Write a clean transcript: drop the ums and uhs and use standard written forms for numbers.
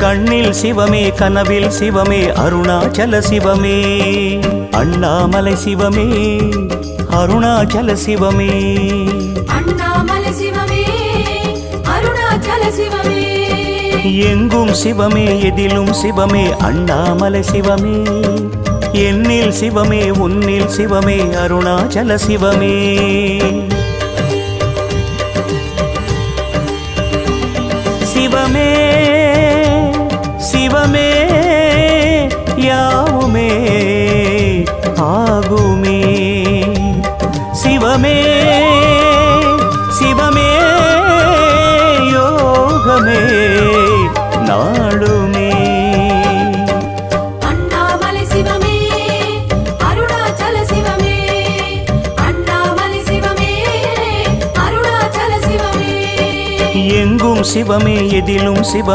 கண்ணில் சிவமே கனவில் சிவமே அருணாச்சல சிவமே அண்ணாமலை சிவமே அருணாச்சல சிவமே அண்ணாமலை சிவமே அருணாச்சல சிவமே எங்கும் சிவமே எதிலும் சிவமே அண்ணாமலை சிவமே என்னில் சிவமே உன்னில் சிவமே அருணாச்சல சிவமே சிவமே சிவமே யாவுமே ஆகுமே சிவமே சிவமே யோகமே நாளுமே அண்ணாமலை சிவமே அருணாச்சல சிவமே அண்ணாமலை சிவமே அருணாச்சல சிவமே எங்கும் சிவமே எதிலும் சிவ